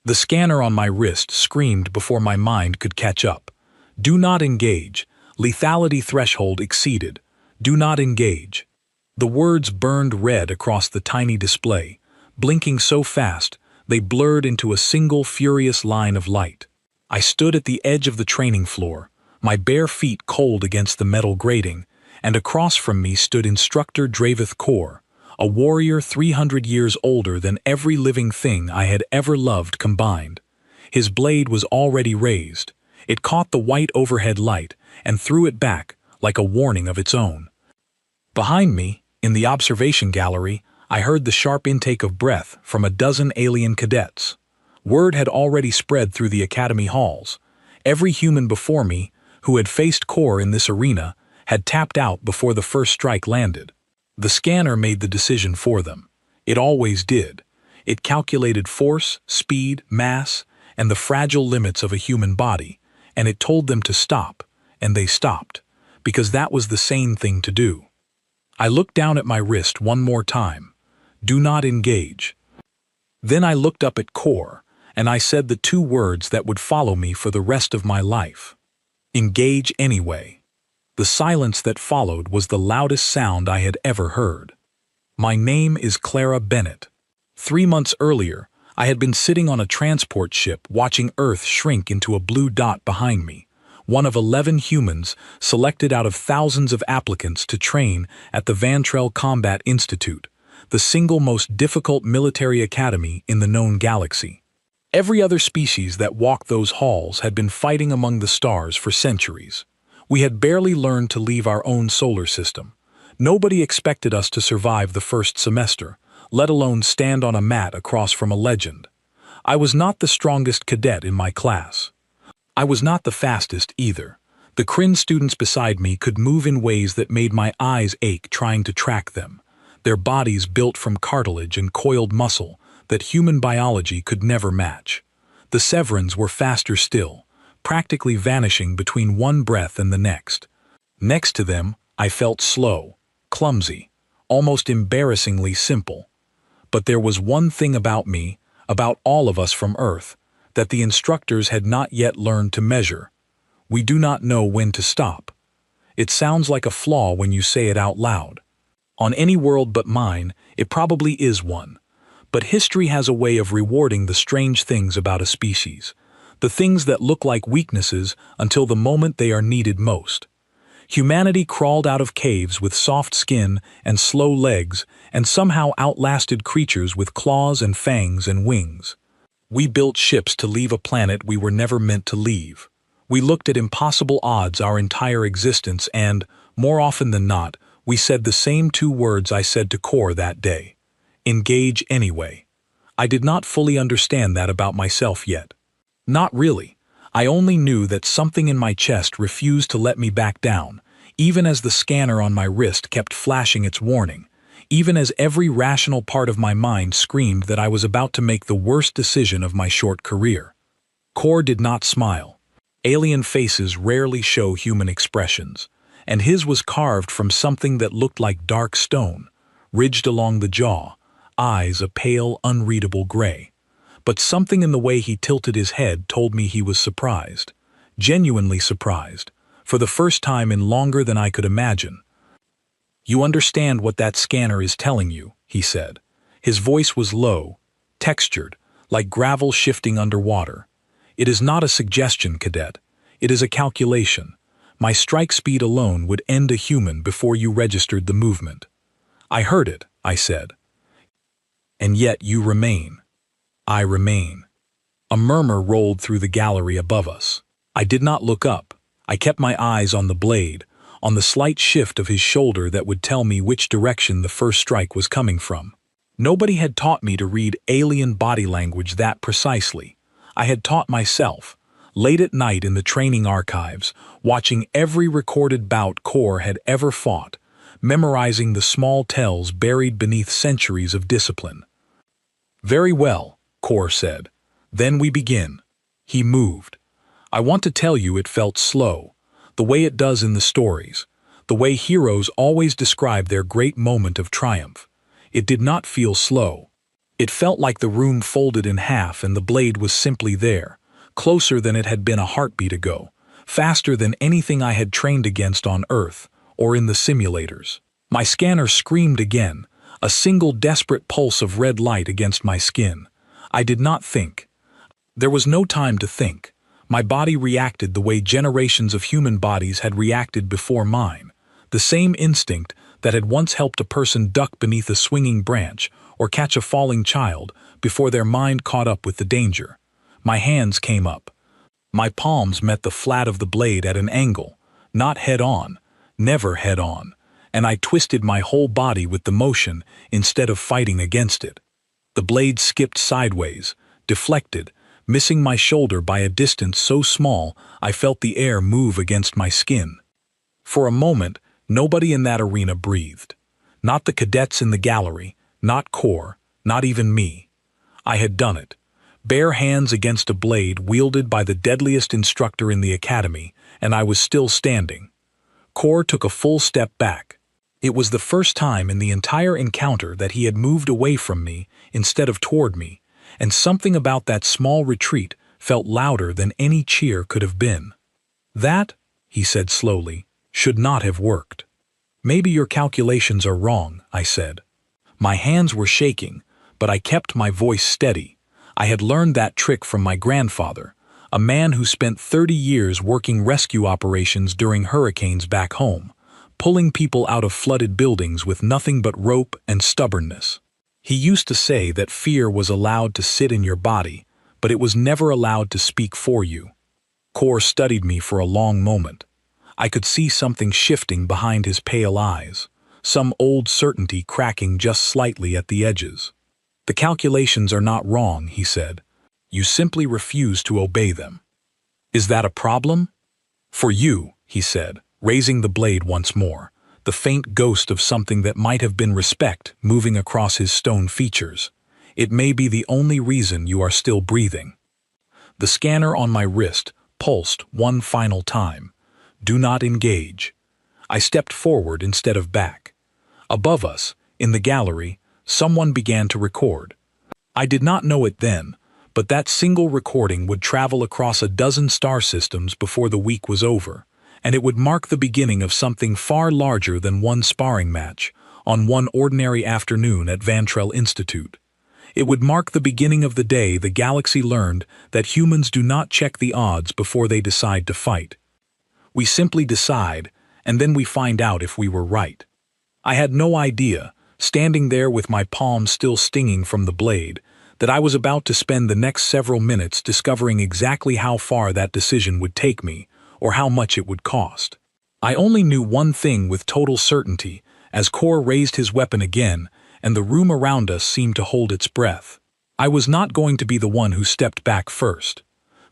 The scanner on my wrist screamed before my mind could catch up. Do not engage. Lethality threshold exceeded. Do not engage. The words burned red across the tiny display, blinking so fast they blurred into a single furious line of light. I stood at the edge of the training floor, my bare feet cold against the metal grating, and across from me stood Instructor Dravith Kor, a warrior 300 years older than every living thing I had ever loved combined. His blade was already raised. It caught the white overhead light and threw it back like a warning of its own. Behind me, in the observation gallery, I heard the sharp intake of breath from a dozen alien cadets. Word had already spread through the academy halls. Every human before me, who had faced Kor in this arena, had tapped out before the first strike landed. The scanner made the decision for them. It always did. It calculated force, speed, mass, and the fragile limits of a human body, and it told them to stop, and they stopped, because that was the sane thing to do. I looked down at my wrist one more time. Do not engage. Then I looked up at Kor, and I said the two words that would follow me for the rest of my life. Engage anyway. The silence that followed was the loudest sound I had ever heard. My name is Clara Bennett. 3 months earlier, I had been sitting on a transport ship watching Earth shrink into a blue dot behind me, one of 11 humans selected out of thousands of applicants to train at the Vantrell Combat Institute, the single most difficult military academy in the known galaxy. Every other species that walked those halls had been fighting among the stars for centuries. We had barely learned to leave our own solar system. Nobody expected us to survive the first semester, let alone stand on a mat across from a legend. I was not the strongest cadet in my class. I was not the fastest either. The Kryn students beside me could move in ways that made my eyes ache trying to track them, their bodies built from cartilage and coiled muscle that human biology could never match. The Severans were faster still, practically vanishing between one breath and the next. Next to them, I felt slow, clumsy, almost embarrassingly simple. But there was one thing about me, about all of us from Earth, that the instructors had not yet learned to measure. We do not know when to stop. It sounds like a flaw when you say it out loud. On any world but mine, it probably is one. But history has a way of rewarding the strange things about a species, the things that look like weaknesses until the moment they are needed most. Humanity crawled out of caves with soft skin and slow legs and somehow outlasted creatures with claws and fangs and wings. We built ships to leave a planet we were never meant to leave. We looked at impossible odds our entire existence and, more often than not, we said the same two words I said to Kor that day. Engage anyway. I did not fully understand that about myself yet. Not really. I only knew that something in my chest refused to let me back down, even as the scanner on my wrist kept flashing its warning, even as every rational part of my mind screamed that I was about to make the worst decision of my short career. Kor did not smile. Alien faces rarely show human expressions, and his was carved from something that looked like dark stone, ridged along the jaw, eyes a pale, unreadable gray. But something in the way he tilted his head told me he was surprised, genuinely surprised, for the first time in longer than I could imagine. You understand what that scanner is telling you, he said. His voice was low, textured, like gravel shifting underwater. It is not a suggestion, cadet. It is a calculation. My strike speed alone would end a human before you registered the movement. I heard it, I said. And yet you remain. I remain. A murmur rolled through the gallery above us. I did not look up. I kept my eyes on the blade, on the slight shift of his shoulder that would tell me which direction the first strike was coming from. Nobody had taught me to read alien body language that precisely. I had taught myself, late at night in the training archives, watching every recorded bout Kor had ever fought, memorizing the small tells buried beneath centuries of discipline. Very well, Kor said. Then we begin. He moved. I want to tell you it felt slow, the way it does in the stories, the way heroes always describe their great moment of triumph. It did not feel slow. It felt like the room folded in half and the blade was simply there, closer than it had been a heartbeat ago, faster than anything I had trained against on Earth or in the simulators. My scanner screamed again, a single desperate pulse of red light against my skin. I did not think. There was no time to think. My body reacted the way generations of human bodies had reacted before mine, the same instinct that had once helped a person duck beneath a swinging branch or catch a falling child before their mind caught up with the danger. My hands came up. My palms met the flat of the blade at an angle, not head-on, never head-on, and I twisted my whole body with the motion instead of fighting against it. The blade skipped sideways, deflected, missing my shoulder by a distance so small I felt the air move against my skin. For a moment, nobody in that arena breathed. Not the cadets in the gallery, not Core, not even me. I had done it. Bare hands against a blade wielded by the deadliest instructor in the academy, and I was still standing. Core took a full step back. It was the first time in the entire encounter that he had moved away from me instead of toward me, and something about that small retreat felt louder than any cheer could have been. "That," he said slowly, "should not have worked." "Maybe your calculations are wrong," I said. My hands were shaking, but I kept my voice steady. I had learned that trick from my grandfather, a man who spent 30 years working rescue operations during hurricanes back home, pulling people out of flooded buildings with nothing but rope and stubbornness. He used to say that fear was allowed to sit in your body, but it was never allowed to speak for you. Core studied me for a long moment. I could see something shifting behind his pale eyes, some old certainty cracking just slightly at the edges. "The calculations are not wrong," he said. "You simply refuse to obey them." "Is that a problem?" "For you," he said, raising the blade once more, the faint ghost of something that might have been respect moving across his stone features. "It may be the only reason you are still breathing." The scanner on my wrist pulsed one final time. "Do not engage." I stepped forward instead of back. Above us, in the gallery, someone began to record. I did not know it then, but that single recording would travel across a dozen star systems before the week was over, and it would mark the beginning of something far larger than one sparring match on one ordinary afternoon at Vantrell Institute. It would mark the beginning of the day the galaxy learned that humans do not check the odds before they decide to fight. We simply decide, and then we find out if we were right. I had no idea, standing there with my palms still stinging from the blade, that I was about to spend the next several minutes discovering exactly how far that decision would take me, or how much it would cost. I only knew one thing with total certainty, as Core raised his weapon again, and the room around us seemed to hold its breath. I was not going to be the one who stepped back first.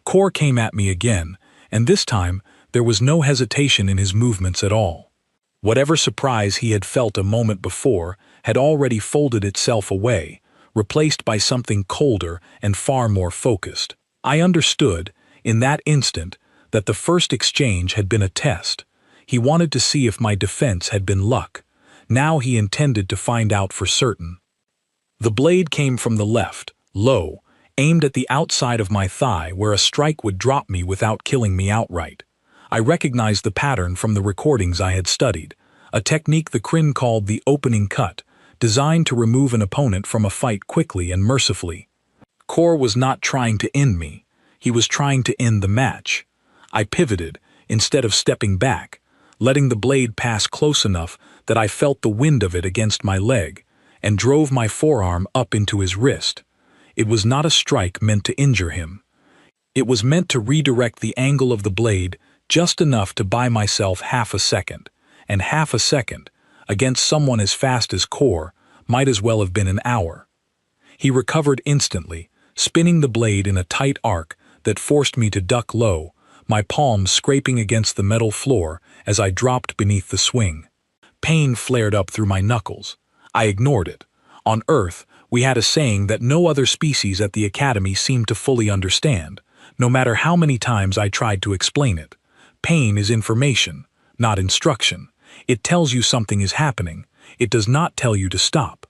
Core came at me again, and this time there was no hesitation in his movements at all. Whatever surprise he had felt a moment before had already folded itself away, replaced by something colder and far more focused. I understood, in that instant, that the first exchange had been a test. He wanted to see if my defense had been luck. Now he intended to find out for certain. The blade came from the left, low, aimed at the outside of my thigh where a strike would drop me without killing me outright. I recognized the pattern from the recordings I had studied, a technique the Kryn called the opening cut, designed to remove an opponent from a fight quickly and mercifully. Core was not trying to end me. He was trying to end the match. I pivoted, instead of stepping back, letting the blade pass close enough that I felt the wind of it against my leg, and drove my forearm up into his wrist. It was not a strike meant to injure him. It was meant to redirect the angle of the blade just enough to buy myself half a second, and half a second, against someone as fast as Core, might as well have been an hour. He recovered instantly, spinning the blade in a tight arc that forced me to duck low, my palms scraping against the metal floor as I dropped beneath the swing. Pain flared up through my knuckles. I ignored it. On Earth, we had a saying that no other species at the Academy seemed to fully understand, no matter how many times I tried to explain it. Pain is information, not instruction. It tells you something is happening. It does not tell you to stop.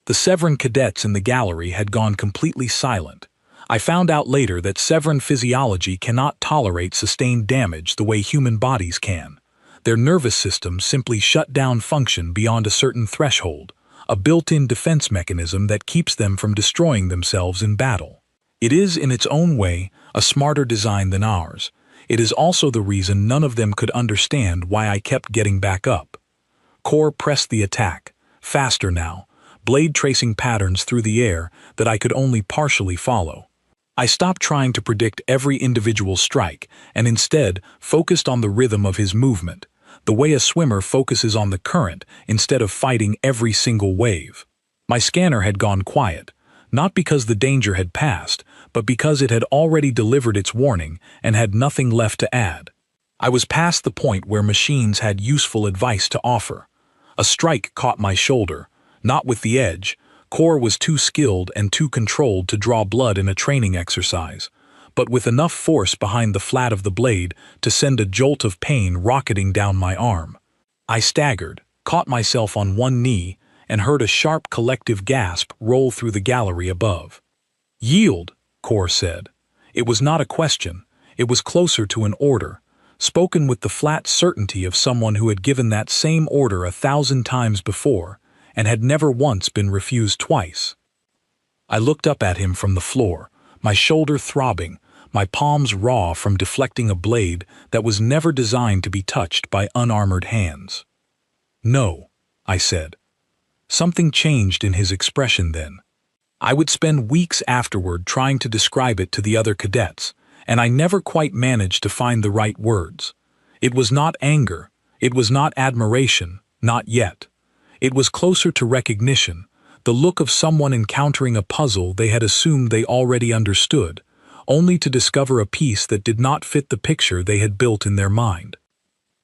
The Severan cadets in the gallery had gone completely silent. I found out later that Severan physiology cannot tolerate sustained damage the way human bodies can. Their nervous systems simply shut down function beyond a certain threshold, a built-in defense mechanism that keeps them from destroying themselves in battle. It is, in its own way, a smarter design than ours. It is also the reason none of them could understand why I kept getting back up. Core pressed the attack, faster now, blade tracing patterns through the air that I could only partially follow. I stopped trying to predict every individual strike and instead focused on the rhythm of his movement, the way a swimmer focuses on the current instead of fighting every single wave. My scanner had gone quiet, not because the danger had passed, but because it had already delivered its warning and had nothing left to add. I was past the point where machines had useful advice to offer. A strike caught my shoulder, not with the edge. Core was too skilled and too controlled to draw blood in a training exercise, but with enough force behind the flat of the blade to send a jolt of pain rocketing down my arm. I staggered, caught myself on one knee, and heard a sharp collective gasp roll through the gallery above. "Yield," Core said. It was not a question, it was closer to an order, spoken with the flat certainty of someone who had given that same order 1,000 times before, and had never once been refused twice. I looked up at him from the floor, my shoulder throbbing, my palms raw from deflecting a blade that was never designed to be touched by unarmored hands. "No," I said. Something changed in his expression then. I would spend weeks afterward trying to describe it to the other cadets, and I never quite managed to find the right words. It was not anger, it was not admiration, not yet. It was closer to recognition, the look of someone encountering a puzzle they had assumed they already understood, only to discover a piece that did not fit the picture they had built in their mind.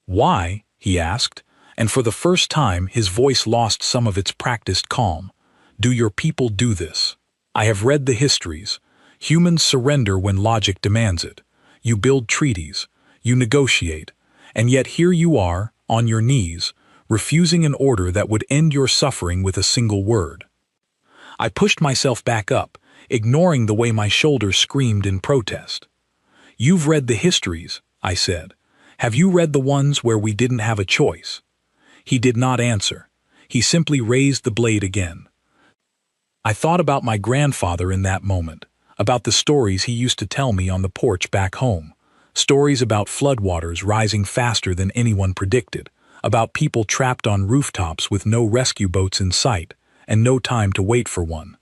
"Why?" he asked, and for the first time his voice lost some of its practiced calm. "Do your people do this? I have read the histories. Humans surrender when logic demands it. You build treaties, you negotiate, and yet here you are, on your knees, refusing an order that would end your suffering with a single word." I pushed myself back up, ignoring the way my shoulders screamed in protest. "You've read the histories," I said. "Have you read the ones where we didn't have a choice?" He did not answer. He simply raised the blade again. I thought about my grandfather in that moment, about the stories he used to tell me on the porch back home, stories about floodwaters rising faster than anyone predicted, about people trapped on rooftops with no rescue boats in sight and no time to wait for one.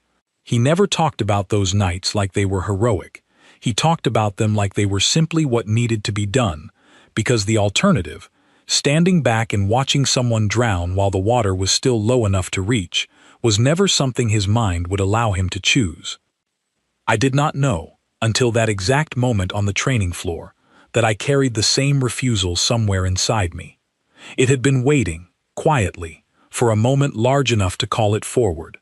He never talked about those nights like they were heroic. He talked about them like they were simply what needed to be done, because the alternative, standing back and watching someone drown while the water was still low enough to reach, was never something his mind would allow him to choose. I did not know, until that exact moment on the training floor, that I carried the same refusal somewhere inside me. It had been waiting, quietly, for a moment large enough to call it forward.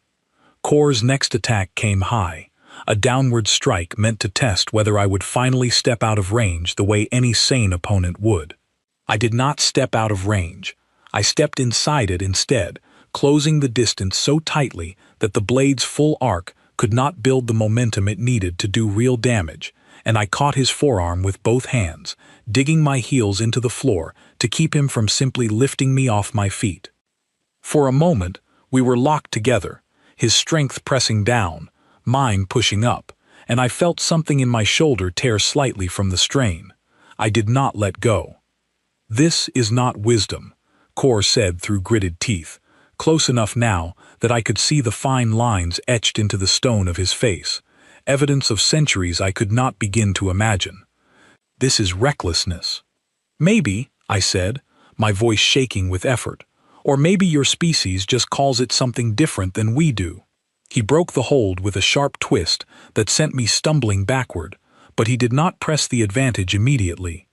Core's next attack came high, a downward strike meant to test whether I would finally step out of range the way any sane opponent would. I did not step out of range. I stepped inside it instead, closing the distance so tightly that the blade's full arc could not build the momentum it needed to do real damage, and I caught his forearm with both hands, digging my heels into the floor to keep him from simply lifting me off my feet. For a moment, we were locked together, his strength pressing down, mine pushing up, and I felt something in my shoulder tear slightly from the strain. I did not let go. "This is not wisdom," Core said through gritted teeth, close enough now that I could see the fine lines etched into the stone of his face, evidence of centuries I could not begin to imagine. "This is recklessness." "Maybe," I said, my voice shaking with effort, "or maybe your species just calls it something different than we do." He broke the hold with a sharp twist that sent me stumbling backward, but he did not press the advantage immediately.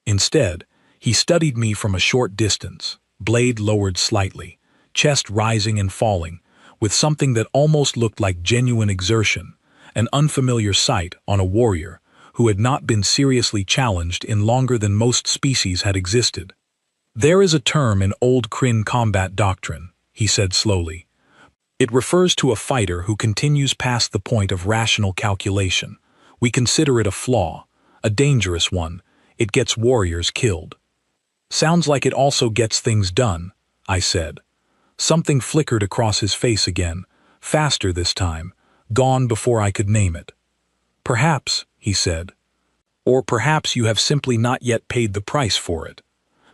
Instead, he studied me from a short distance, blade lowered slightly, chest rising and falling, with something that almost looked like genuine exertion, an unfamiliar sight on a warrior who had not been seriously challenged in longer than most species had existed. "There is a term in old Kryn combat doctrine," he said slowly. It refers to a fighter who continues past the point of rational calculation. We consider it a flaw, a dangerous one. It gets warriors killed. Sounds like it also gets things done, I said. Something flickered across his face again, faster this time, gone before I could name it. Perhaps, he said. Or perhaps you have simply not yet paid the price for it.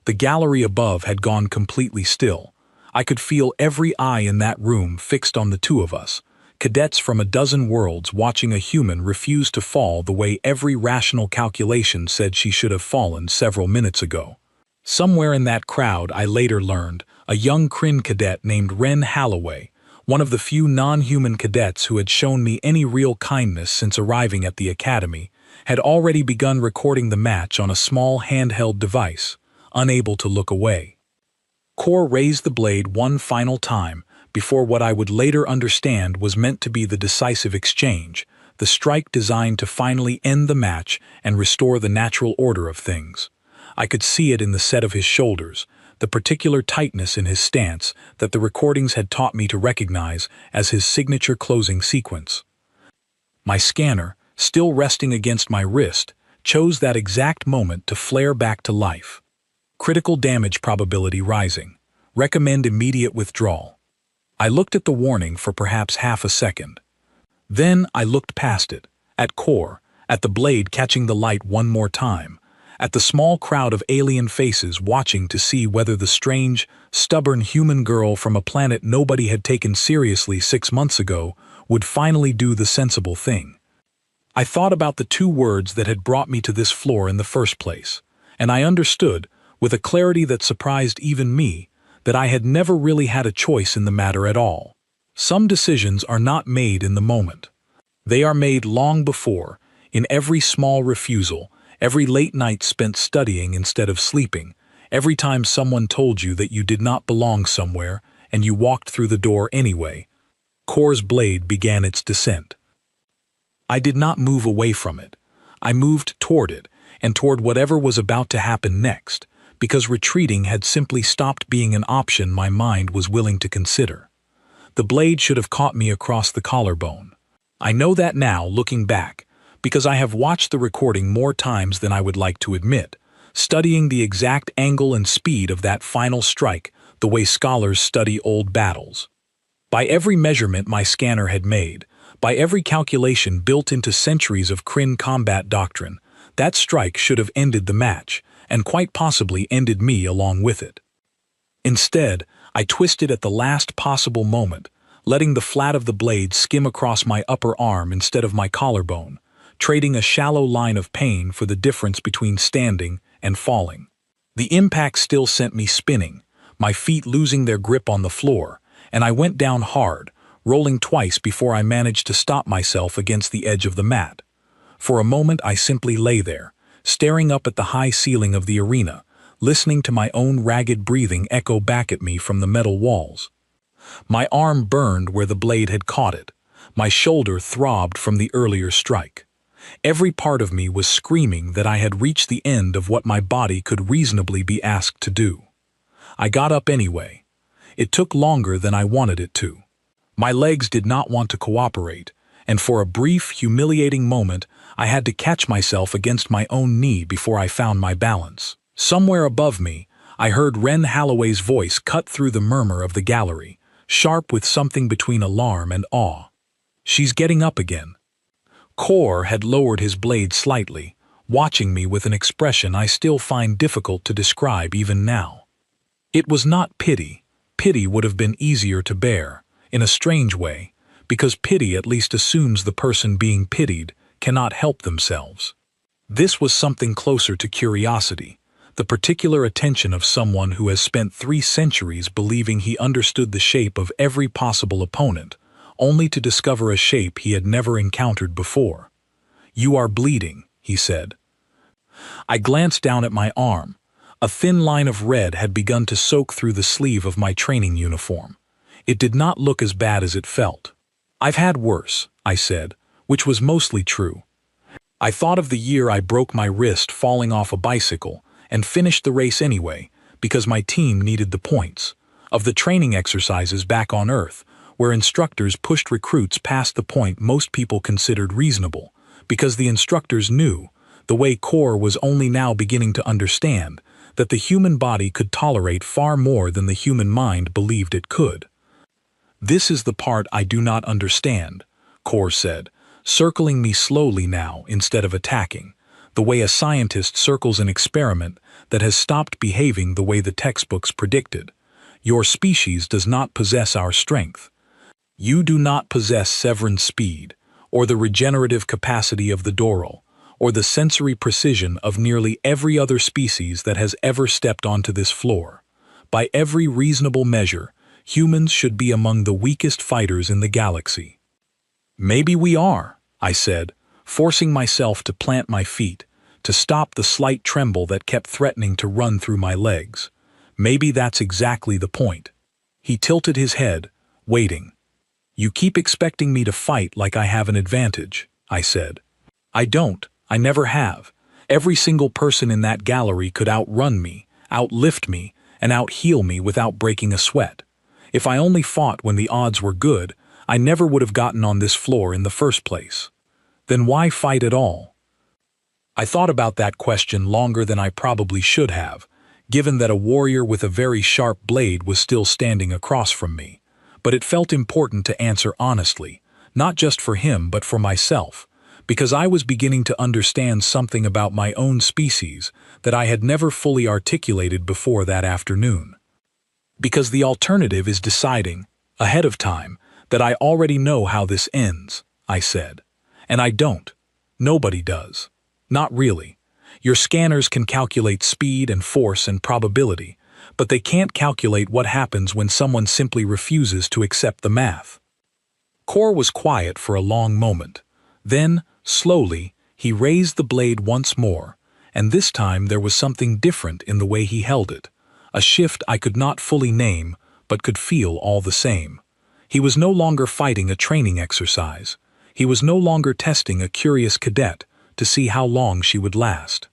The gallery above had gone completely still. I could feel every eye in that room fixed on the two of us, cadets from a dozen worlds watching a human refuse to fall the way every rational calculation said she should have fallen several minutes ago. Somewhere in that crowd, I later learned, a young Kryn cadet named Ren Halloway, one of the few non-human cadets who had shown me any real kindness since arriving at the academy, had already begun recording the match on a small handheld device, unable to look away. Kor raised the blade one final time before what I would later understand was meant to be the decisive exchange, the strike designed to finally end the match and restore the natural order of things. I could see it in the set of his shoulders, the particular tightness in his stance that the recordings had taught me to recognize as his signature closing sequence. My scanner, still resting against my wrist, chose that exact moment to flare back to life. Critical damage probability rising. Recommend immediate withdrawal. I looked at the warning for perhaps half a second. Then I looked past it, at Kor, at the blade catching the light one more time, at the small crowd of alien faces watching to see whether the strange, stubborn human girl from a planet nobody had taken seriously 6 months ago would finally do the sensible thing. I thought about the 2 words that had brought me to this floor in the first place, and I understood, with a clarity that surprised even me, that I had never really had a choice in the matter at all. Some decisions are not made in the moment. They are made long before, in every small refusal, every late night spent studying instead of sleeping, every time someone told you that you did not belong somewhere and you walked through the door anyway. Kor's blade began its descent. I did not move away from it. I moved toward it, and toward whatever was about to happen next, because retreating had simply stopped being an option my mind was willing to consider. The blade should have caught me across the collarbone. I know that now, looking back, because I have watched the recording more times than I would like to admit, studying the exact angle and speed of that final strike the way scholars study old battles. By every measurement my scanner had made, by every calculation built into centuries of Kryn combat doctrine, that strike should have ended the match, and quite possibly ended me along with it. Instead, I twisted at the last possible moment, letting the flat of the blade skim across my upper arm instead of my collarbone, trading a shallow line of pain for the difference between standing and falling. The impact still sent me spinning, my feet losing their grip on the floor, and I went down hard, rolling twice before I managed to stop myself against the edge of the mat. For a moment I simply lay there, staring up at the high ceiling of the arena, listening to my own ragged breathing echo back at me from the metal walls. My arm burned where the blade had caught it. My shoulder throbbed from the earlier strike. Every part of me was screaming that I had reached the end of what my body could reasonably be asked to do. I got up anyway. It took longer than I wanted it to. My legs did not want to cooperate, and for a brief, humiliating moment, I had to catch myself against my own knee before I found my balance. Somewhere above me, I heard Ren Halloway's voice cut through the murmur of the gallery, sharp with something between alarm and awe. "She's getting up again." Kor had lowered his blade slightly, watching me with an expression I still find difficult to describe even now. It was not pity. Pity would have been easier to bear, in a strange way, because pity at least assumes the person being pitied cannot help themselves. This was something closer to curiosity, the particular attention of someone who has spent 3 centuries believing he understood the shape of every possible opponent, only to discover a shape he had never encountered before. "You are bleeding," he said. I glanced down at my arm. A thin line of red had begun to soak through the sleeve of my training uniform. It did not look as bad as it felt. "I've had worse," I said, which was mostly true. I thought of the year I broke my wrist falling off a bicycle and finished the race anyway because my team needed the points, of the training exercises back on Earth, where instructors pushed recruits past the point most people considered reasonable, because the instructors knew, the way Core was only now beginning to understand, that the human body could tolerate far more than the human mind believed it could. "This is the part I do not understand," Core said, circling me slowly now instead of attacking, the way a scientist circles an experiment that has stopped behaving the way the textbooks predicted. "Your species does not possess our strength. You do not possess Severin speed, or the regenerative capacity of the Doral, or the sensory precision of nearly every other species that has ever stepped onto this floor. By every reasonable measure, humans should be among the weakest fighters in the galaxy." "Maybe we are," I said, forcing myself to plant my feet, to stop the slight tremble that kept threatening to run through my legs. "Maybe that's exactly the point." He tilted his head, waiting. "You keep expecting me to fight like I have an advantage," I said. "I don't. I never have. Every single person in that gallery could outrun me, outlift me, and outheal me without breaking a sweat. If I only fought when the odds were good, I never would have gotten on this floor in the first place. Then why fight at all?" I thought about that question longer than I probably should have, given that a warrior with a very sharp blade was still standing across from me. But it felt important to answer honestly, not just for him but for myself, because I was beginning to understand something about my own species that I had never fully articulated before that afternoon. "Because the alternative is deciding, ahead of time, that I already know how this ends," I said. "And I don't. Nobody does. Not really. Your scanners can calculate speed and force and probability, but they can't calculate what happens when someone simply refuses to accept the math." Core was quiet for a long moment. Then, slowly, he raised the blade once more, and this time there was something different in the way he held it, a shift I could not fully name, but could feel all the same. He was no longer fighting a training exercise. He was no longer testing a curious cadet to see how long she would last.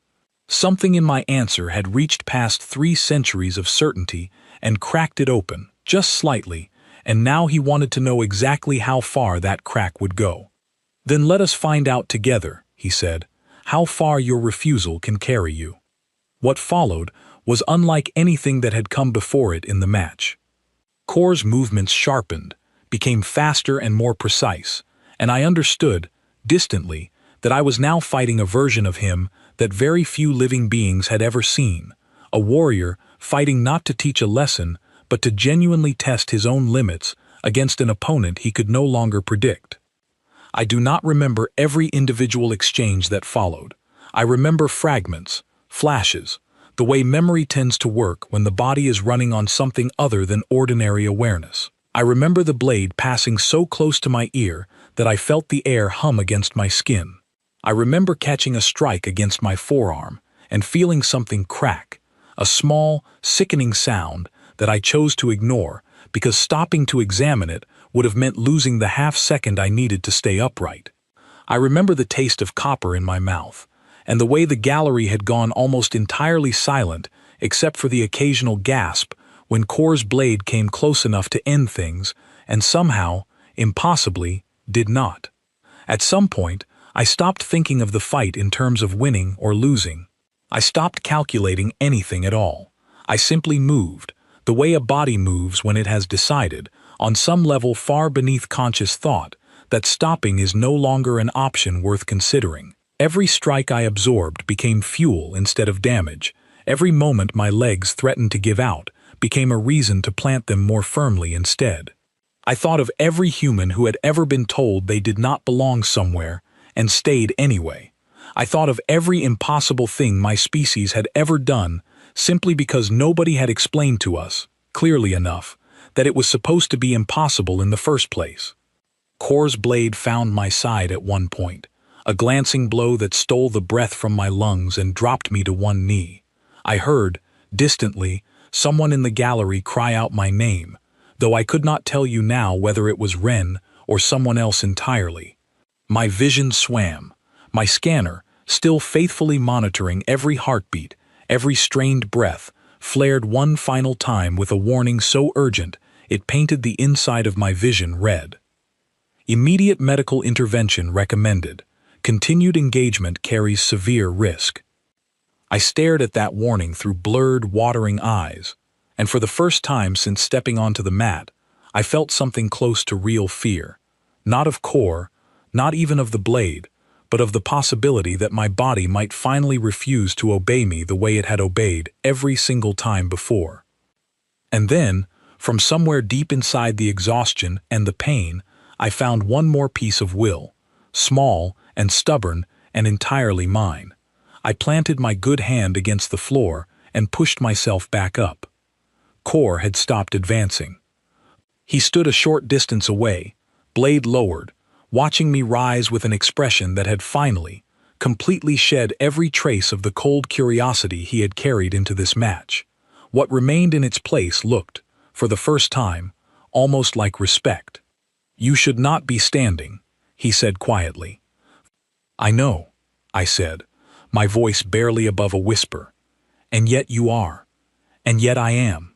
Something in my answer had reached past 3 centuries of certainty and cracked it open, just slightly, and now he wanted to know exactly how far that crack would go. "Then let us find out together," he said, "how far your refusal can carry you." What followed was unlike anything that had come before it in the match. Core's movements sharpened, became faster and more precise, and I understood, distantly, that I was now fighting a version of him that very few living beings had ever seen, a warrior fighting not to teach a lesson, but to genuinely test his own limits against an opponent he could no longer predict. I do not remember every individual exchange that followed. I remember fragments, flashes, the way memory tends to work when the body is running on something other than ordinary awareness. I remember the blade passing so close to my ear that I felt the air hum against my skin. I remember catching a strike against my forearm and feeling something crack, a small, sickening sound that I chose to ignore because stopping to examine it would have meant losing the half-second I needed to stay upright. I remember the taste of copper in my mouth, and the way the gallery had gone almost entirely silent except for the occasional gasp when Core's blade came close enough to end things and somehow, impossibly, did not. At some point, I stopped thinking of the fight in terms of winning or losing. I stopped calculating anything at all. I simply moved, the way a body moves when it has decided, on some level far beneath conscious thought, that stopping is no longer an option worth considering. Every strike I absorbed became fuel instead of damage. Every moment my legs threatened to give out became a reason to plant them more firmly instead. I thought of every human who had ever been told they did not belong somewhere and stayed anyway. I thought of every impossible thing my species had ever done simply because nobody had explained to us, clearly enough, that it was supposed to be impossible in the first place. Core's blade found my side at one point, a glancing blow that stole the breath from my lungs and dropped me to one knee. I heard, distantly, someone in the gallery cry out my name, though I could not tell you now whether it was Ren or someone else entirely. My vision swam. My scanner, still faithfully monitoring every heartbeat, every strained breath, flared one final time with a warning so urgent It painted the inside of my vision red. Immediate medical intervention recommended. Continued engagement carries severe risk. I stared at that warning through blurred, watering eyes, and for the first time since stepping onto the mat, I felt something close to real fear. Not of Core, not even of the blade, but of the possibility that my body might finally refuse to obey me the way it had obeyed every single time before. And then, from somewhere deep inside the exhaustion and the pain, I found one more piece of will, small and stubborn and entirely mine. I planted my good hand against the floor and pushed myself back up. Core had stopped advancing. He stood a short distance away, blade lowered, watching me rise with an expression that had finally, completely shed every trace of the cold curiosity he had carried into this match. What remained in its place looked, for the first time, almost like respect. "You should not be standing," he said quietly. "I know," I said, my voice barely above a whisper. "And yet you are. And yet I am."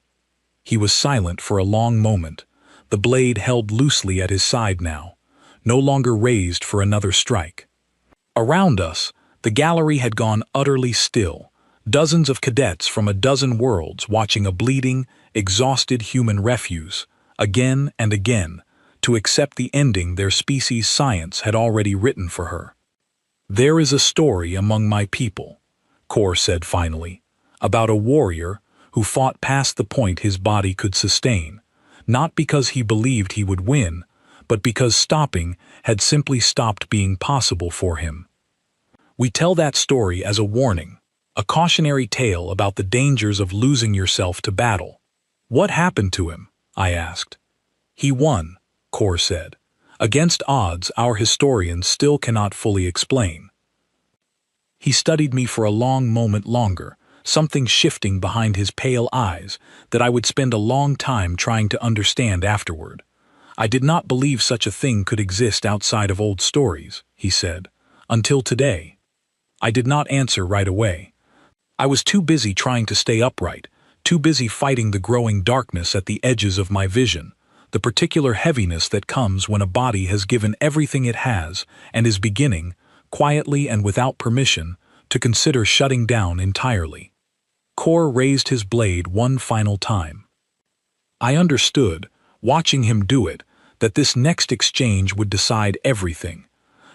He was silent for a long moment, the blade held loosely at his side now, no longer raised for another strike. Around us, the gallery had gone utterly still, dozens of cadets from a dozen worlds watching a bleeding, exhausted human refuse, again and again, to accept the ending their species' science had already written for her. "There is a story among my people," Core said finally, "about a warrior who fought past the point his body could sustain, not because he believed he would win, but because stopping had simply stopped being possible for him. We tell that story as a warning, a cautionary tale about the dangers of losing yourself to battle." "What happened to him?" I asked. "He won," Core said, "against odds our historians still cannot fully explain." He studied me for a long moment longer, something shifting behind his pale eyes that I would spend a long time trying to understand afterward. "I did not believe such a thing could exist outside of old stories," he said, "until today." I did not answer right away. I was too busy trying to stay upright, too busy fighting the growing darkness at the edges of my vision, the particular heaviness that comes when a body has given everything it has and is beginning, quietly and without permission, to consider shutting down entirely. Core raised his blade one final time. I understood, watching him do it, that this next exchange would decide everything.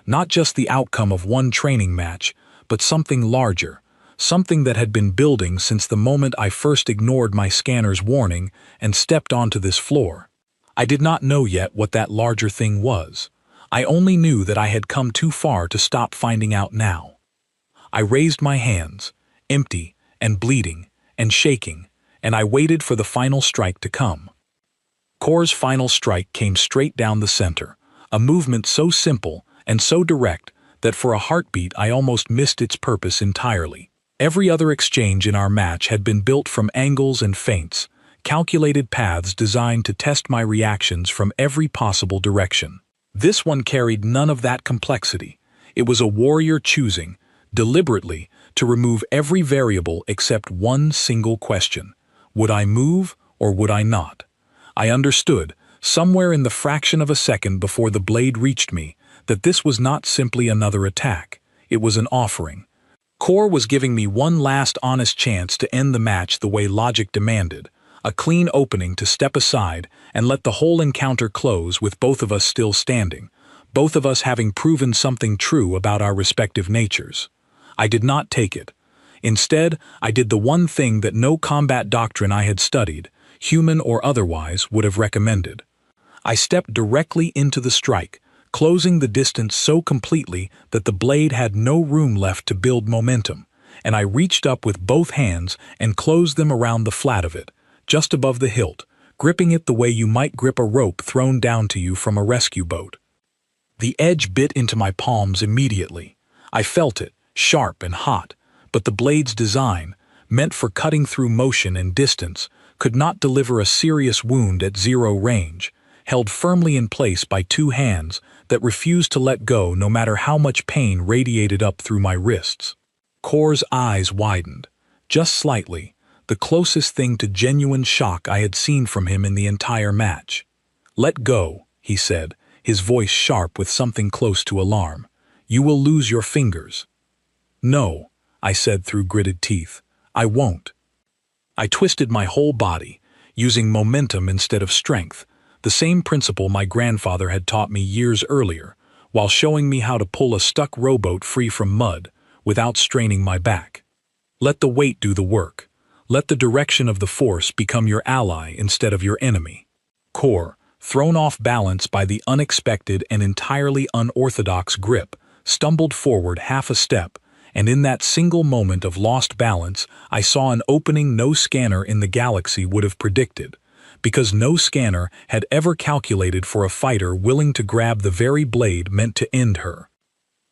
Not just the outcome of one training match, but something larger, something that had been building since the moment I first ignored my scanner's warning and stepped onto this floor. I did not know yet what that larger thing was. I only knew that I had come too far to stop finding out now. I raised my hands, empty and bleeding and shaking, and I waited for the final strike to come. Core's final strike came straight down the center, a movement so simple and so direct that for a heartbeat I almost missed its purpose entirely. Every other exchange in our match had been built from angles and feints, calculated paths designed to test my reactions from every possible direction. This one carried none of that complexity. It was a warrior choosing, deliberately, to remove every variable except one single question. Would I move or would I not? I understood, somewhere in the fraction of a second before the blade reached me, that this was not simply another attack. It was an offering. Core was giving me one last honest chance to end the match the way logic demanded, a clean opening to step aside and let the whole encounter close with both of us still standing, both of us having proven something true about our respective natures. I did not take it. Instead, I did the one thing that no combat doctrine I had studied, human or otherwise, would have recommended. I stepped directly into the strike, closing the distance so completely that the blade had no room left to build momentum, and I reached up with both hands and closed them around the flat of it, just above the hilt, gripping it the way you might grip a rope thrown down to you from a rescue boat. The edge bit into my palms immediately. I felt it, sharp and hot, but the blade's design, meant for cutting through motion and distance, could not deliver a serious wound at zero range, held firmly in place by two hands that refused to let go no matter how much pain radiated up through my wrists. Core's eyes widened, just slightly, the closest thing to genuine shock I had seen from him in the entire match. "Let go," he said, his voice sharp with something close to alarm. "You will lose your fingers." "No," I said through gritted teeth. "I won't." I twisted my whole body, using momentum instead of strength, the same principle my grandfather had taught me years earlier, while showing me how to pull a stuck rowboat free from mud, without straining my back. Let the weight do the work. Let the direction of the force become your ally instead of your enemy. Core, thrown off balance by the unexpected and entirely unorthodox grip, stumbled forward half a step, and in that single moment of lost balance, I saw an opening no scanner in the galaxy would have predicted, because no scanner had ever calculated for a fighter willing to grab the very blade meant to end her.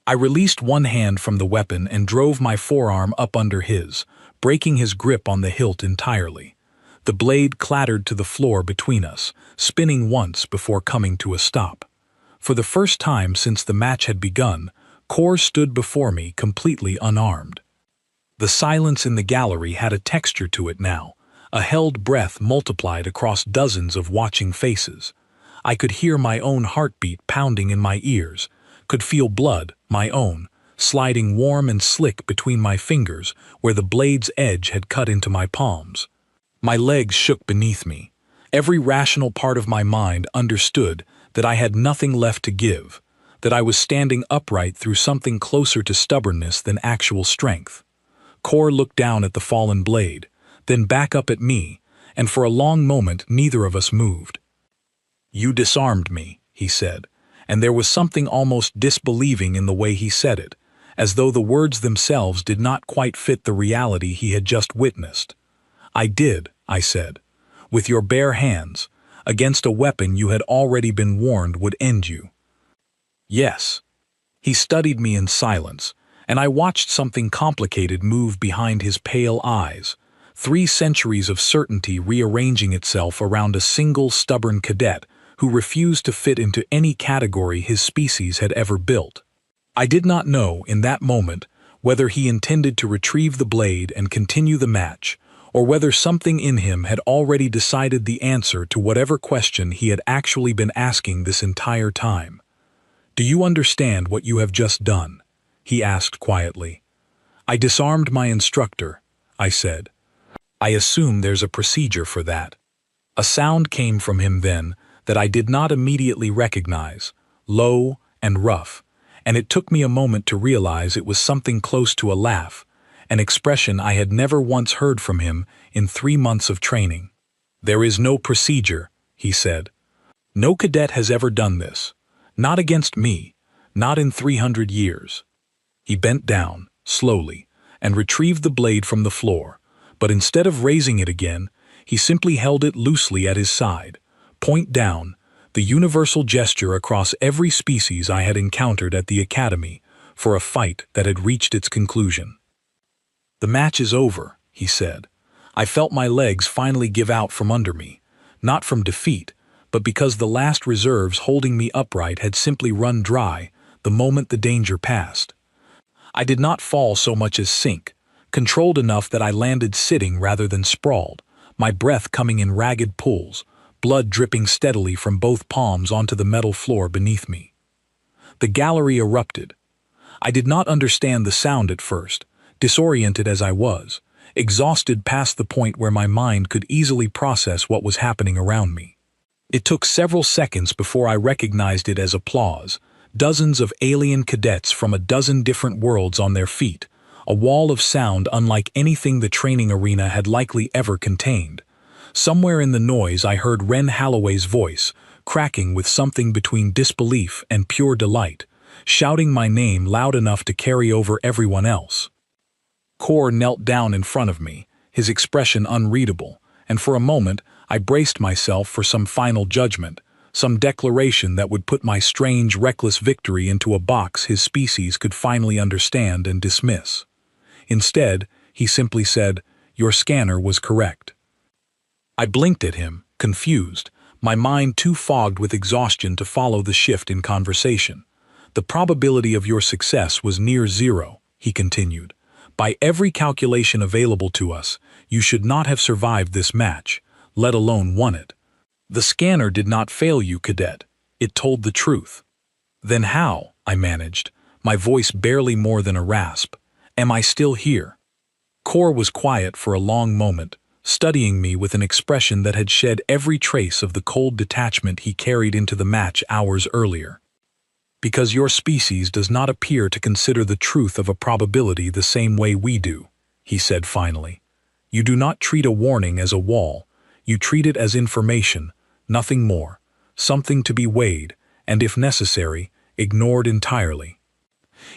I released one hand from the weapon and drove my forearm up under his, breaking his grip on the hilt entirely. The blade clattered to the floor between us, spinning once before coming to a stop. For the first time since the match had begun, Core stood before me completely unarmed. The silence in the gallery had a texture to it now, a held breath multiplied across dozens of watching faces. I could hear my own heartbeat pounding in my ears, could feel blood, my own, sliding warm and slick between my fingers where the blade's edge had cut into my palms. My legs shook beneath me. Every rational part of my mind understood that I had nothing left to give, that I was standing upright through something closer to stubbornness than actual strength. Core looked down at the fallen blade, then back up at me, and for a long moment neither of us moved. "You disarmed me," he said, and there was something almost disbelieving in the way he said it, as though the words themselves did not quite fit the reality he had just witnessed. "I did," I said, "with your bare hands, against a weapon you had already been warned would end you." "Yes." He studied me in silence, and I watched something complicated move behind his pale eyes, 3 centuries of certainty rearranging itself around a single stubborn cadet who refused to fit into any category his species had ever built. I did not know, in that moment, whether he intended to retrieve the blade and continue the match, or whether something in him had already decided the answer to whatever question he had actually been asking this entire time. "Do you understand what you have just done?" he asked quietly. "I disarmed my instructor," I said. "I assume there's a procedure for that." A sound came from him then that I did not immediately recognize, low and rough, and it took me a moment to realize it was something close to a laugh, an expression I had never once heard from him in 3 months of training. "There is no procedure," he said. "No cadet has ever done this. Not against me, not in 300 years. He bent down, slowly, and retrieved the blade from the floor, but instead of raising it again, he simply held it loosely at his side, point down, the universal gesture across every species I had encountered at the academy for a fight that had reached its conclusion. "The match is over," he said. I felt my legs finally give out from under me, not from defeat, but because the last reserves holding me upright had simply run dry the moment the danger passed. I did not fall so much as sink, controlled enough that I landed sitting rather than sprawled, my breath coming in ragged pulls, blood dripping steadily from both palms onto the metal floor beneath me. The gallery erupted. I did not understand the sound at first, disoriented as I was, exhausted past the point where my mind could easily process what was happening around me. It took several seconds before I recognized it as applause, dozens of alien cadets from a dozen different worlds on their feet, a wall of sound unlike anything the training arena had likely ever contained. Somewhere in the noise I heard Ren Holloway's voice, cracking with something between disbelief and pure delight, shouting my name loud enough to carry over everyone else. Core knelt down in front of me, his expression unreadable, and for a moment I braced myself for some final judgment, some declaration that would put my strange, reckless victory into a box his species could finally understand and dismiss. Instead, he simply said, "Your scanner was correct." I blinked at him, confused, my mind too fogged with exhaustion to follow the shift in conversation. "The probability of your success was near zero," he continued, By every calculation available to us, you should not have survived this match, let alone won it. The scanner did not fail you, cadet. It told the truth. Then how? I managed, my voice barely more than a rasp. Am I still here? Kor was quiet for a long moment, studying me with an expression that had shed every trace of the cold detachment he carried into the match hours earlier. Because your species does not appear to consider the truth of a probability the same way we do, he said finally. You do not treat a warning as a wall, you treat it as information, nothing more, something to be weighed, and if necessary, ignored entirely.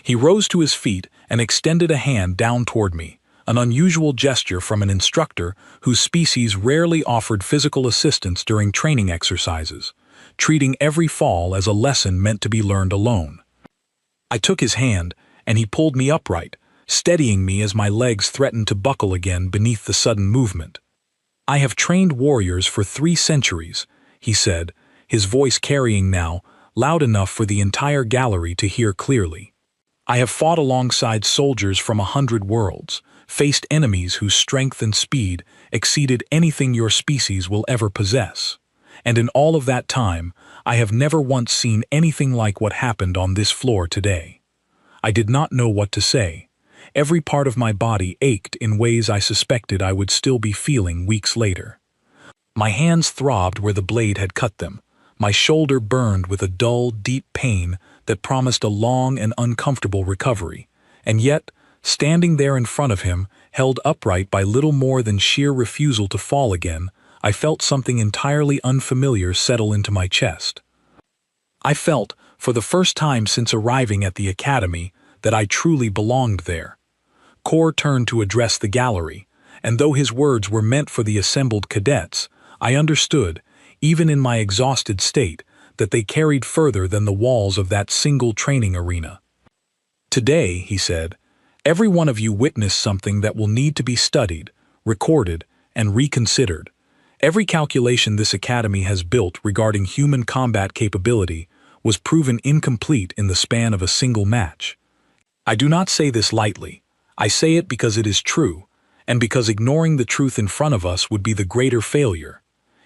He rose to his feet and extended a hand down toward me, an unusual gesture from an instructor whose species rarely offered physical assistance during training exercises, treating every fall as a lesson meant to be learned alone. I took his hand, and he pulled me upright, steadying me as my legs threatened to buckle again beneath the sudden movement. I have trained warriors for 3 centuries, he said, his voice carrying now, loud enough for the entire gallery to hear clearly. I have fought alongside soldiers from 100 worlds, faced enemies whose strength and speed exceeded anything your species will ever possess. And in all of that time, I have never once seen anything like what happened on this floor today. I did not know what to say. Every part of my body ached in ways I suspected I would still be feeling weeks later. My hands throbbed where the blade had cut them. My shoulder burned with a dull, deep pain that promised a long and uncomfortable recovery. And yet, standing there in front of him, held upright by little more than sheer refusal to fall again, I felt something entirely unfamiliar settle into my chest. I felt, for the first time since arriving at the academy, that I truly belonged there. Kor turned to address the gallery, and though his words were meant for the assembled cadets, I understood, even in my exhausted state, that they carried further than the walls of that single training arena. Today, he said, every one of you witnessed something that will need to be studied, recorded, and reconsidered. Every calculation this academy has built regarding human combat capability was proven incomplete in the span of a single match. I do not say this lightly. I say it because it is true, and because ignoring the truth in front of us would be the greater failure.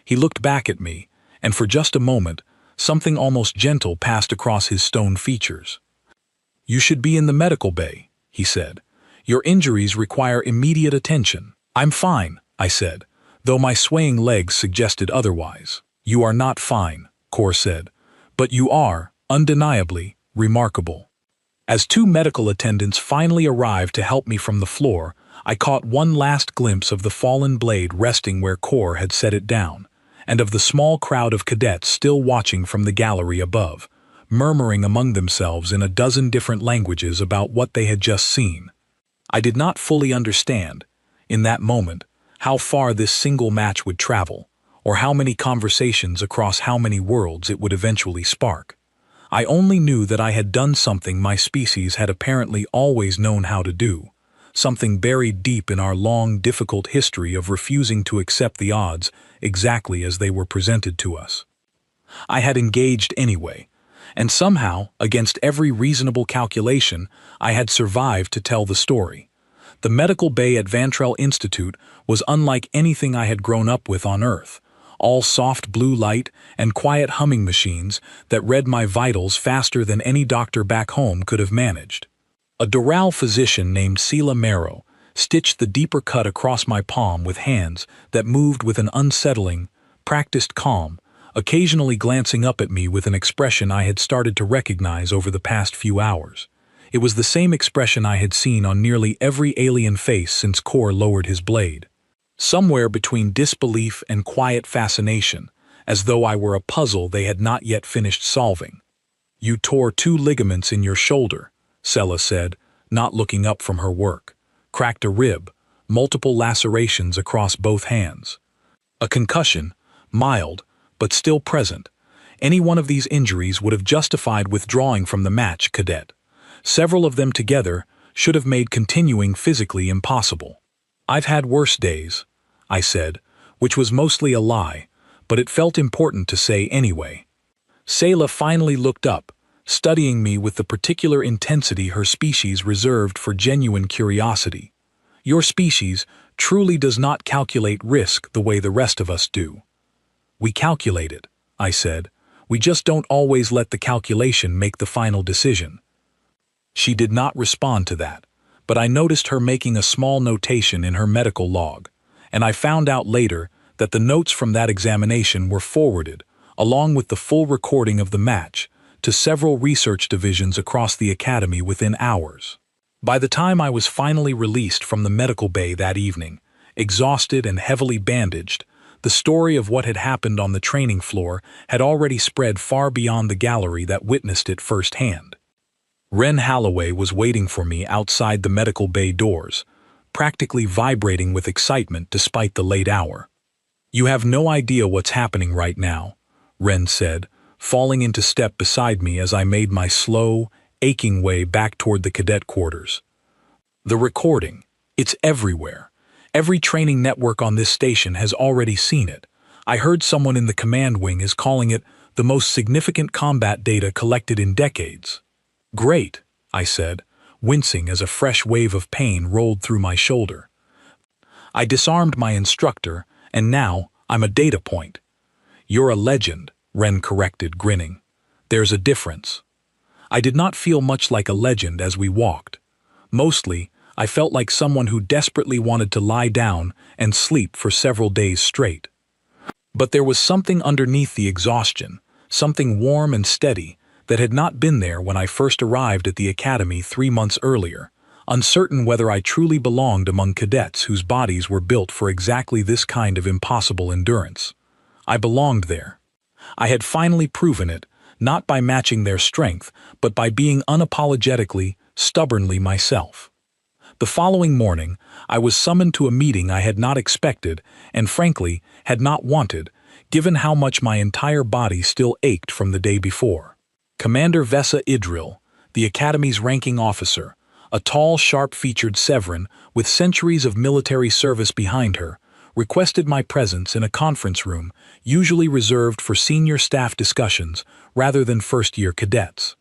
He looked back at me, and for just a moment, something almost gentle passed across his stone features. You should be in the medical bay, he said. Your injuries require immediate attention. I'm fine, I said, though my swaying legs suggested otherwise. You are not fine, Kor said, but you are, undeniably, remarkable. As 2 medical attendants finally arrived to help me from the floor, I caught one last glimpse of the fallen blade resting where Kor had set it down, and of the small crowd of cadets still watching from the gallery above, murmuring among themselves in a dozen different languages about what they had just seen. I did not fully understand, in that moment, how far this single match would travel, or how many conversations across how many worlds it would eventually spark. I only knew that I had done something my species had apparently always known how to do, something buried deep in our long, difficult history of refusing to accept the odds exactly as they were presented to us. I had engaged anyway, and somehow, against every reasonable calculation, I had survived to tell the story. The medical bay at Vantrell Institute was unlike anything I had grown up with on Earth, all soft blue light and quiet humming machines that read my vitals faster than any doctor back home could have managed. A Doral physician named Sela Marrow stitched the deeper cut across my palm with hands that moved with an unsettling, practiced calm, occasionally glancing up at me with an expression I had started to recognize over the past few hours. It was the same expression I had seen on nearly every alien face since Kor lowered his blade. Somewhere between disbelief and quiet fascination, as though I were a puzzle they had not yet finished solving. You tore 2 ligaments in your shoulder, Sela said, not looking up from her work. Cracked a rib, multiple lacerations across both hands. A concussion, mild, but still present. Any one of these injuries would have justified withdrawing from the match, cadet. Several of them together should have made continuing physically impossible. I've had worse days, I said, which was mostly a lie, but it felt important to say anyway. Sela finally looked up, studying me with the particular intensity her species reserved for genuine curiosity. Your species truly does not calculate risk the way the rest of us do. We calculate it, I said. We just don't always let the calculation make the final decision. She did not respond to that, but I noticed her making a small notation in her medical log, and I found out later that the notes from that examination were forwarded, along with the full recording of the match, to several research divisions across the academy within hours. By the time I was finally released from the medical bay that evening, exhausted and heavily bandaged, the story of what had happened on the training floor had already spread far beyond the gallery that witnessed it firsthand. Ren Holloway was waiting for me outside the medical bay doors, practically vibrating with excitement despite the late hour. "You have no idea what's happening right now," Ren said, falling into step beside me as I made my slow, aching way back toward the cadet quarters. "The recording, it's everywhere. Every training network on this station has already seen it. I heard someone in the command wing is calling it the most significant combat data collected in decades." "Great," I said, wincing as a fresh wave of pain rolled through my shoulder. "I disarmed my instructor, and now I'm a data point." "You're a legend," Ren corrected, grinning. "There's a difference." I did not feel much like a legend as we walked. Mostly, I felt like someone who desperately wanted to lie down and sleep for several days straight. But there was something underneath the exhaustion, something warm and steady, that had not been there when I first arrived at the academy 3 months earlier, uncertain whether I truly belonged among cadets whose bodies were built for exactly this kind of impossible endurance. I belonged there. I had finally proven it, not by matching their strength, but by being unapologetically, stubbornly myself. The following morning, I was summoned to a meeting I had not expected and, frankly, had not wanted, given how much my entire body still ached from the day before. Commander Vesa Idril, the Academy's ranking officer, a tall, sharp-featured Severan with centuries of military service behind her, requested my presence in a conference room usually reserved for senior staff discussions rather than first-year cadets.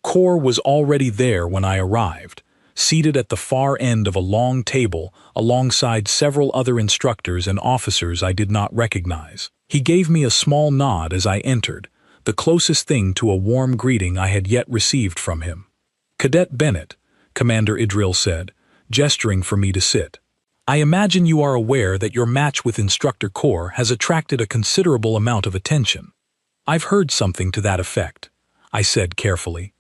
Kor was already there when I arrived, seated at the far end of a long table alongside several other instructors and officers I did not recognize. He gave me a small nod as I entered, the closest thing to a warm greeting I had yet received from him. "Cadet Bennett," Commander Idril said, gesturing for me to sit. "I imagine you are aware that your match with Instructor Kor has attracted a considerable amount of attention." "I've heard something to that effect," I said carefully.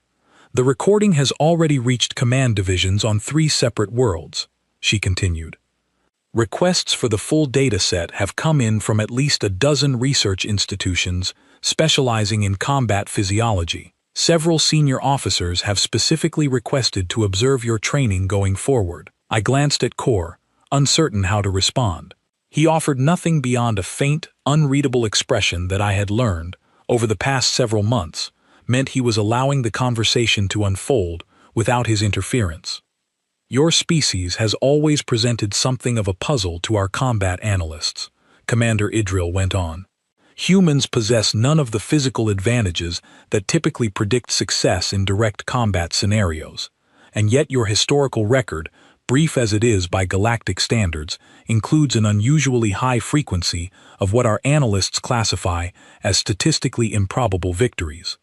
"The recording has already reached command divisions on 3 separate worlds," she continued. "Requests for the full data set have come in from at least a dozen research institutions specializing in combat physiology. Several senior officers have specifically requested to observe your training going forward." I glanced at Kor, uncertain how to respond. He offered nothing beyond a faint, unreadable expression that I had learned, over the past several months, meant he was allowing the conversation to unfold without his interference. "Your species has always presented something of a puzzle to our combat analysts," Commander Idril went on. "Humans possess none of the physical advantages that typically predict success in direct combat scenarios, and yet your historical record, brief as it is by galactic standards, includes an unusually high frequency of what our analysts classify as statistically improbable victories."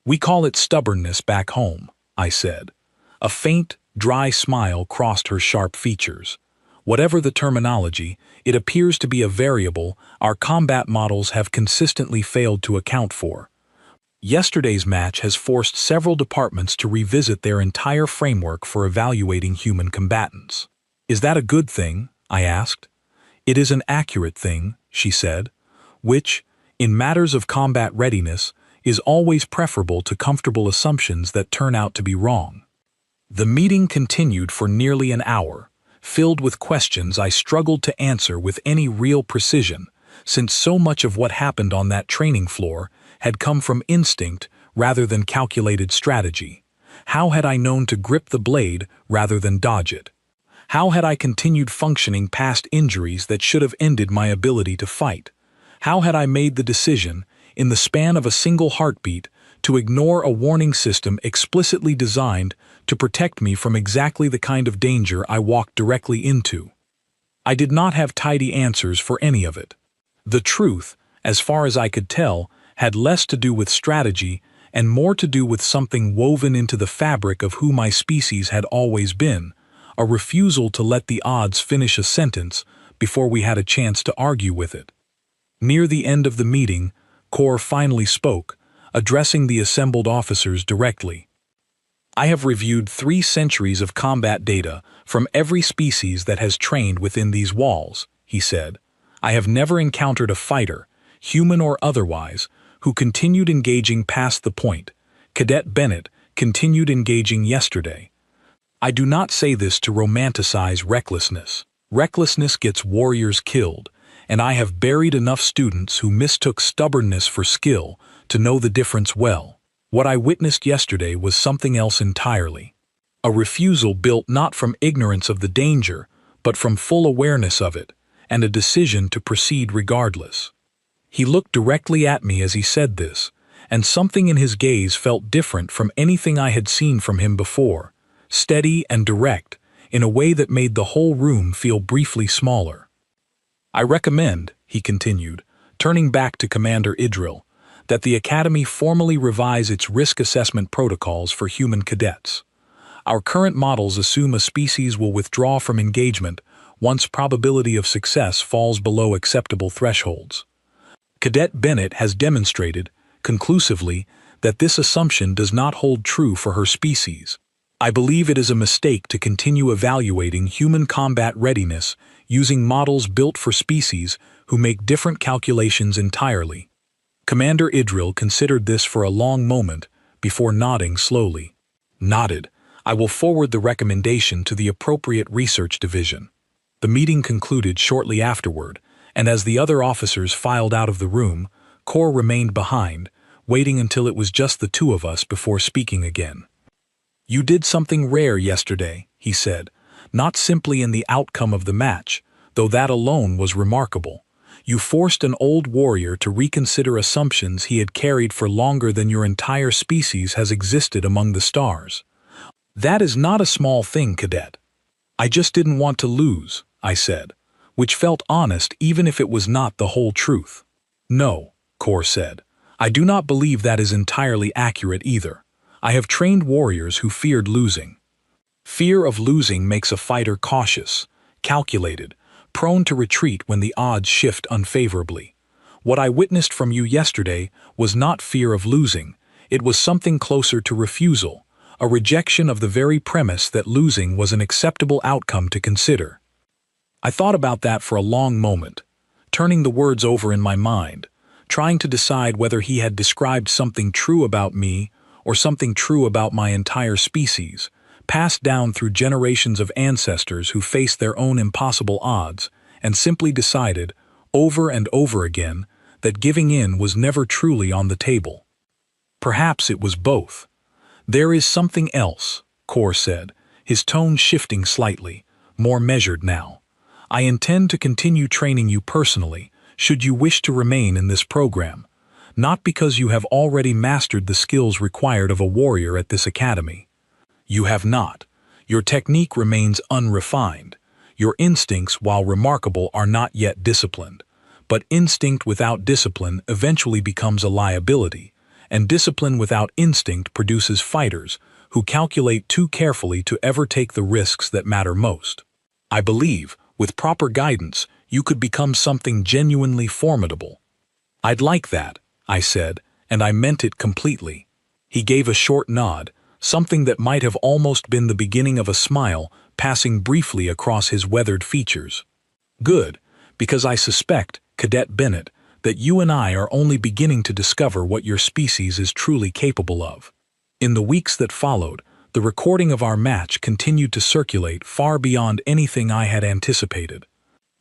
"We call it stubbornness back home," I said. A faint, dry smile crossed her sharp features. "Whatever the terminology, it appears to be a variable our combat models have consistently failed to account for. Yesterday's match has forced several departments to revisit their entire framework for evaluating human combatants." "Is that a good thing?" I asked. "It is an accurate thing," she said, "which, in matters of combat readiness, is always preferable to comfortable assumptions that turn out to be wrong." The meeting continued for nearly an hour, filled with questions I struggled to answer with any real precision, since so much of what happened on that training floor had come from instinct rather than calculated strategy. How had I known to grip the blade rather than dodge it? How had I continued functioning past injuries that should have ended my ability to fight? How had I made the decision, in the span of a single heartbeat, to ignore a warning system explicitly designed to protect me from exactly the kind of danger I walked directly into. I did not have tidy answers for any of it. The truth, as far as I could tell, had less to do with strategy and more to do with something woven into the fabric of who my species had always been, a refusal to let the odds finish a sentence before we had a chance to argue with it. Near the end of the meeting, Kor finally spoke, addressing the assembled officers directly. "I have reviewed 3 centuries of combat data from every species that has trained within these walls," he said. "I have never encountered a fighter, human or otherwise, who continued engaging past the point. Cadet Bennett continued engaging yesterday. I do not say this to romanticize recklessness. Recklessness gets warriors killed, and I have buried enough students who mistook stubbornness for skill to know the difference well. What I witnessed yesterday was something else entirely. A refusal built not from ignorance of the danger, but from full awareness of it, and a decision to proceed regardless." He looked directly at me as he said this, and something in his gaze felt different from anything I had seen from him before, steady and direct, in a way that made the whole room feel briefly smaller. "I recommend," he continued, turning back to Commander Idril, "that the Academy formally revise its risk assessment protocols for human cadets. Our current models assume a species will withdraw from engagement once probability of success falls below acceptable thresholds. Cadet Bennett has demonstrated, conclusively, that this assumption does not hold true for her species. I believe it is a mistake to continue evaluating human combat readiness using models built for species who make different calculations entirely." Commander Idril considered this for a long moment before nodding slowly. "Nodded. I will forward the recommendation to the appropriate research division." The meeting concluded shortly afterward, and as the other officers filed out of the room, Kor remained behind, waiting until it was just the 2 of us before speaking again. "You did something rare yesterday," he said, "not simply in the outcome of the match, though that alone was remarkable. You forced an old warrior to reconsider assumptions he had carried for longer than your entire species has existed among the stars. That is not a small thing, Cadet." "I just didn't want to lose," I said, which felt honest even if it was not the whole truth. "No," Kor said, "I do not believe that is entirely accurate either. I have trained warriors who feared losing. Fear of losing makes a fighter cautious, calculated, prone to retreat when the odds shift unfavorably. What I witnessed from you yesterday was not fear of losing, it was something closer to refusal, a rejection of the very premise that losing was an acceptable outcome to consider." I thought about that for a long moment, turning the words over in my mind, trying to decide whether he had described something true about me or something true about my entire species, passed down through generations of ancestors who faced their own impossible odds and simply decided, over and over again, that giving in was never truly on the table. Perhaps it was both. "There is something else," Kor said, his tone shifting slightly, more measured now. "I intend to continue training you personally, should you wish to remain in this program, not because you have already mastered the skills required of a warrior at this academy. You have not. Your technique remains unrefined. Your instincts, while remarkable, are not yet disciplined. But instinct without discipline eventually becomes a liability, and discipline without instinct produces fighters who calculate too carefully to ever take the risks that matter most. I believe, with proper guidance, you could become something genuinely formidable." "I'd like that," I said, and I meant it completely. He gave a short nod, something that might have almost been the beginning of a smile passing briefly across his weathered features. "Good, because I suspect, Cadet Bennett, that you and I are only beginning to discover what your species is truly capable of." In the weeks that followed, the recording of our match continued to circulate far beyond anything I had anticipated.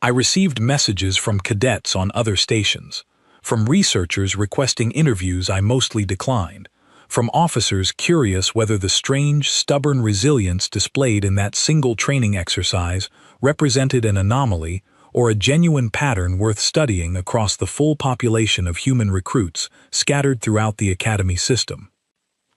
I received messages from cadets on other stations, from researchers requesting interviews I mostly declined, from officers curious whether the strange, stubborn resilience displayed in that single training exercise represented an anomaly or a genuine pattern worth studying across the full population of human recruits scattered throughout the academy system.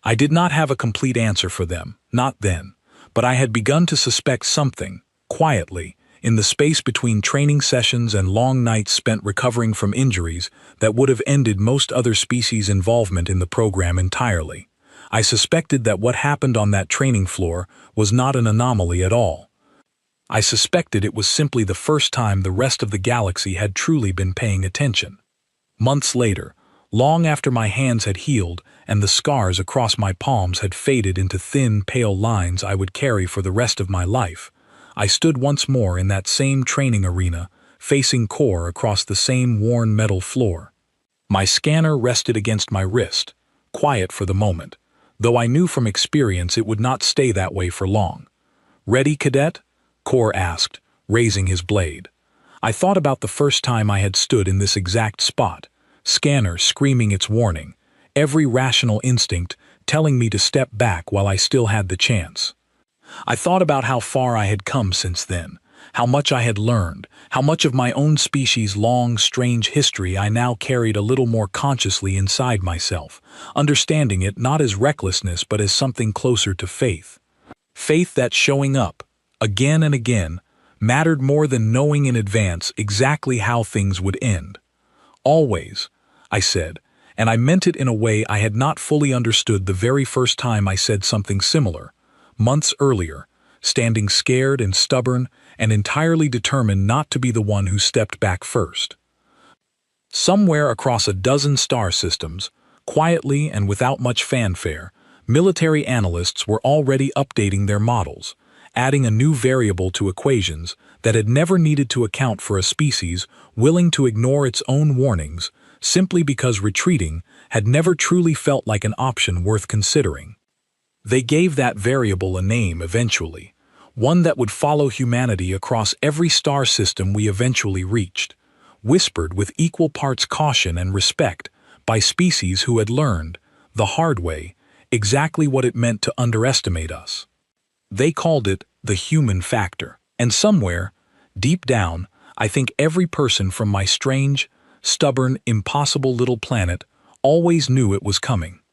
I did not have a complete answer for them, not then, but I had begun to suspect something, quietly, in the space between training sessions and long nights spent recovering from injuries that would have ended most other species' involvement in the program entirely. I suspected that what happened on that training floor was not an anomaly at all. I suspected it was simply the first time the rest of the galaxy had truly been paying attention. Months later, long after my hands had healed and the scars across my palms had faded into thin, pale lines I would carry for the rest of my life, I stood once more in that same training arena, facing Core across the same worn metal floor. My scanner rested against my wrist, quiet for the moment, though I knew from experience it would not stay that way for long. "Ready, cadet?" Core asked, raising his blade. I thought about the first time I had stood in this exact spot, scanner screaming its warning, every rational instinct telling me to step back while I still had the chance. I thought about how far I had come since then, how much I had learned, how much of my own species' long, strange history I now carried a little more consciously inside myself, understanding it not as recklessness but as something closer to faith. Faith that showing up, again and again, mattered more than knowing in advance exactly how things would end. "Always," I said, and I meant it in a way I had not fully understood the very first time I said something similar, months earlier, standing scared and stubborn and entirely determined not to be the one who stepped back first. Somewhere across a dozen star systems, quietly and without much fanfare, military analysts were already updating their models, adding a new variable to equations that had never needed to account for a species willing to ignore its own warnings simply because retreating had never truly felt like an option worth considering. They gave that variable a name eventually, one that would follow humanity across every star system we eventually reached, whispered with equal parts caution and respect by species who had learned, the hard way, exactly what it meant to underestimate us. They called it the human factor, and somewhere, deep down, I think every person from my strange, stubborn, impossible little planet always knew it was coming.